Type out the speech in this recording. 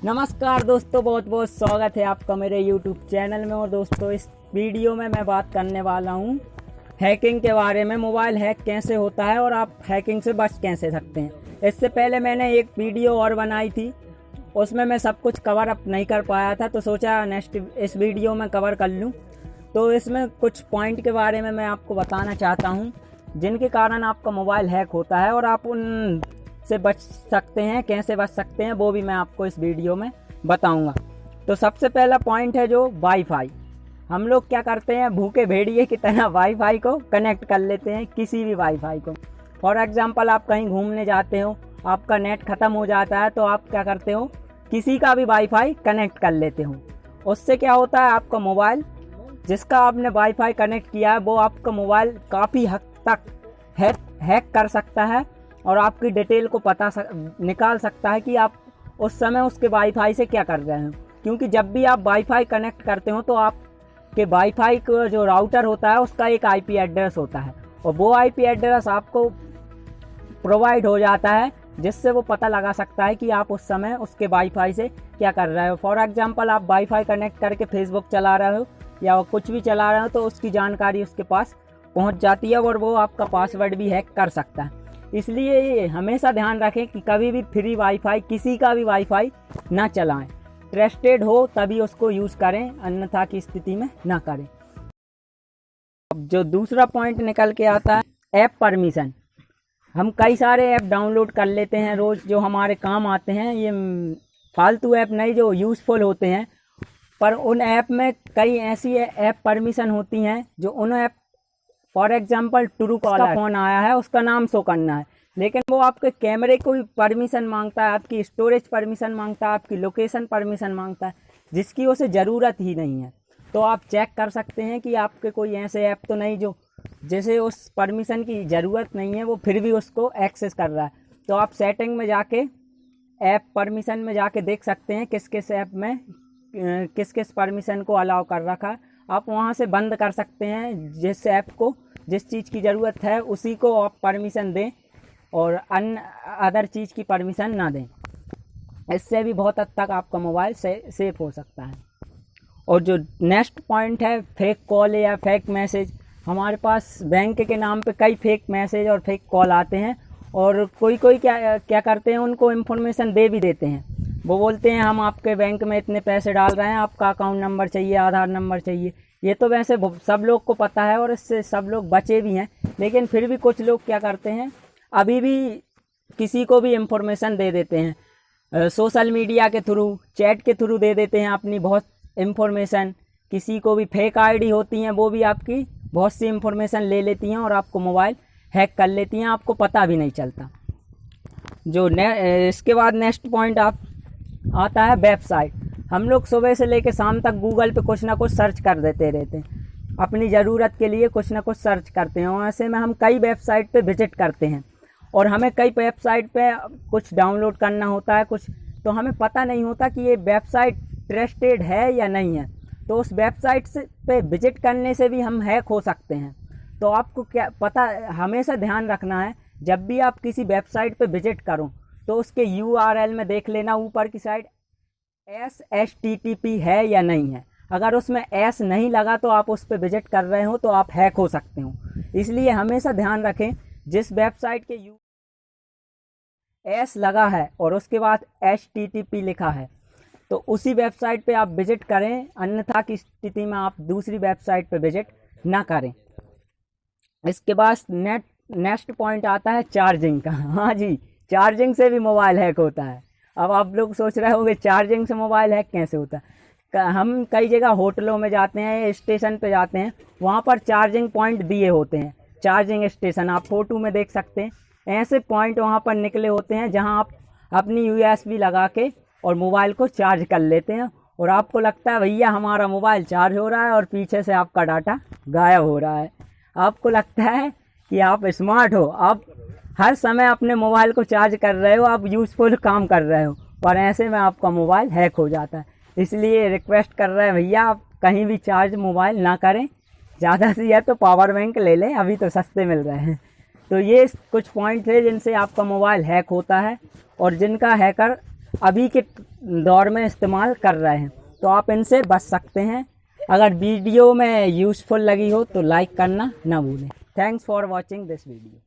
नमस्कार दोस्तों, बहुत बहुत स्वागत है आपका मेरे YouTube चैनल में। और दोस्तों, इस वीडियो में मैं बात करने वाला हूँ हैकिंग के बारे में। मोबाइल हैक कैसे होता है और आप हैकिंग से बच कैसे सकते हैं। इससे पहले मैंने एक वीडियो और बनाई थी, उसमें मैं सब कुछ कवर अप नहीं कर पाया था, तो सोचा नेक्स्ट इस वीडियो में कवर कर लूँ। तो इसमें कुछ पॉइंट के बारे में मैं आपको बताना चाहता हूँ जिनके कारण आपका मोबाइल हैक होता है और आप उन से बच सकते हैं। कैसे बच सकते हैं वो भी मैं आपको इस वीडियो में बताऊंगा। तो सबसे पहला पॉइंट है जो वाईफाई। हम लोग क्या करते हैं, भूखे भेड़िए की तरह वाईफाई को कनेक्ट कर लेते हैं, किसी भी वाईफाई को। फॉर एग्जांपल, आप कहीं घूमने जाते हो, आपका नेट ख़त्म हो जाता है, तो आप क्या करते हो, किसी का भी वाईफाई कनेक्ट कर लेते हो। उससे क्या होता है, आपका मोबाइल जिसका आपने वाईफाई कनेक्ट किया है वो आपका मोबाइल काफ़ी हद तक हैक कर सकता है और आपकी डिटेल को निकाल सकता है कि आप उस समय उसके वाईफाई से क्या कर रहे हो। क्योंकि जब भी आप वाईफाई कनेक्ट करते हो तो आपके वाईफाई का जो राउटर होता है उसका एक आईपी एड्रेस होता है और वो आईपी एड्रेस आपको प्रोवाइड हो जाता है, जिससे वो पता लगा सकता है कि आप उस समय उसके वाईफाई से क्या कर रहे हो। फॉर एग्जांपल, आप वाईफाई कनेक्ट करके फेसबुक चला रहे हो या कुछ भी चला रहे हो तो उसकी जानकारी उसके पास पहुंच जाती है और वो आपका पासवर्ड भी हैक कर सकता है। इसलिए ये हमेशा ध्यान रखें कि कभी भी फ्री वाईफाई, किसी का भी वाईफाई ना चलाएं। ट्रस्टेड हो तभी उसको यूज़ करें, अन्यथा की स्थिति में ना करें। अब जो दूसरा पॉइंट निकल के आता है, ऐप परमिशन। हम कई सारे ऐप डाउनलोड कर लेते हैं रोज़ जो हमारे काम आते हैं। ये फालतू ऐप नहीं, जो यूज़फुल होते हैं, पर उन ऐप में कई ऐसी ऐप परमिशन होती हैं जो उन app, for example true collar का फ़ोन आया है, उसका नाम शो करना है, लेकिन वो आपके कैमरे को भी परमिशन मांगता है, आपकी स्टोरेज परमिशन मांगता है, आपकी लोकेशन परमिशन मांगता है, जिसकी उसे ज़रूरत ही नहीं है। तो आप चेक कर सकते हैं कि आपके कोई ऐसे ऐप तो नहीं जो जैसे उस परमिशन की ज़रूरत नहीं है वो फिर भी उसको एक्सेस कर रहा है। तो आप सेटिंग में जाके, ऐप परमिशन में जाके देख सकते हैं किस किस ऐप में किस किस परमिशन को अलाउ कर रखा है। आप वहां से बंद कर सकते हैं। जिस ऐप को जिस चीज़ की ज़रूरत है उसी को आप परमिशन दें और अदर चीज़ की परमिशन ना दें। इससे भी बहुत हद तक आपका मोबाइल सेफ हो सकता है। और जो नेक्स्ट पॉइंट है, फेक कॉल या फेक मैसेज। हमारे पास बैंक के नाम पे कई फेक मैसेज और फेक कॉल आते हैं और कोई कोई क्या करते हैं, उनको इन्फॉर्मेशन दे भी देते हैं। वो बोलते हैं हम आपके बैंक में इतने पैसे डाल रहे हैं, आपका अकाउंट नंबर चाहिए, आधार नंबर चाहिए। ये तो वैसे सब लोग को पता है और इससे सब लोग बचे भी हैं, लेकिन फिर भी कुछ लोग क्या करते हैं, अभी भी किसी को भी इन्फॉर्मेशन दे देते हैं। सोशल मीडिया के थ्रू, चैट के थ्रू दे देते हैं अपनी बहुत इन्फॉर्मेशन। किसी को भी फेक आईडी होती हैं, वो भी आपकी बहुत सी इन्फॉर्मेशन ले लेती हैं और आपको मोबाइल हैक कर लेती हैं, आपको पता भी नहीं चलता। इसके बाद नेक्स्ट पॉइंट आता है वेबसाइट। हम लोग सुबह से लेकर शाम तक गूगल पे कुछ ना कुछ सर्च कर देते रहते हैं, अपनी ज़रूरत के लिए कुछ ना कुछ सर्च करते हैं और ऐसे में हम कई वेबसाइट पे विजिट करते हैं और हमें कई वेबसाइट पे कुछ डाउनलोड करना होता है कुछ, तो हमें पता नहीं होता कि ये वेबसाइट ट्रस्टेड है या नहीं है। तो उस वेबसाइट से पे विजिट करने से भी हम हैक हो सकते हैं। तो आपको क्या पता, हमेशा ध्यान रखना है जब भी आप किसी वेबसाइट पे विजिट करो तो उसके URL में देख लेना ऊपर की साइड HTTP है या नहीं है। अगर उसमें S नहीं लगा तो आप उस पर विजिट कर रहे हो तो आप हैक हो सकते हो। इसलिए हमेशा ध्यान रखें, जिस वेबसाइट के S लगा है और उसके बाद HTTP लिखा है तो उसी वेबसाइट पे आप विजिट करें, अन्यथा की स्थिति में आप दूसरी वेबसाइट पे विजिट ना करें। इसके बाद नेक्स्ट पॉइंट आता है चार्जिंग का। हाँ जी, चार्जिंग से भी मोबाइल हैक होता है। अब आप लोग सोच रहे होंगे चार्जिंग से मोबाइल हैक कैसे होता है। हम कई जगह होटलों में जाते हैं, स्टेशन पे जाते हैं, वहाँ पर चार्जिंग पॉइंट दिए होते हैं, चार्जिंग स्टेशन। आप फोटो में देख सकते हैं, ऐसे पॉइंट वहाँ पर निकले होते हैं जहाँ आप अपनी USB लगा के और मोबाइल को चार्ज कर लेते हैं और आपको लगता है भैया हमारा मोबाइल चार्ज हो रहा है और पीछे से आपका डाटा गायब हो रहा है। आपको लगता है कि आप स्मार्ट हो, आप हर समय अपने मोबाइल को चार्ज कर रहे हो, आप यूज़फुल काम कर रहे हो, और ऐसे में आपका मोबाइल हैक हो जाता है। इसलिए रिक्वेस्ट कर रहे हैं भैया, आप कहीं भी चार्ज मोबाइल ना करें, ज़्यादा से ज़्यादा तो पावर बैंक ले लें, अभी तो सस्ते मिल रहे हैं। तो ये कुछ पॉइंट थे जिनसे आपका मोबाइल हैक होता है और जिनका हैकर अभी के दौर में इस्तेमाल कर रहे हैं, तो आप इनसे बच सकते हैं। अगर वीडियो में यूज़फुल लगी हो तो लाइक करना ना भूलें। Thanks for watching this video.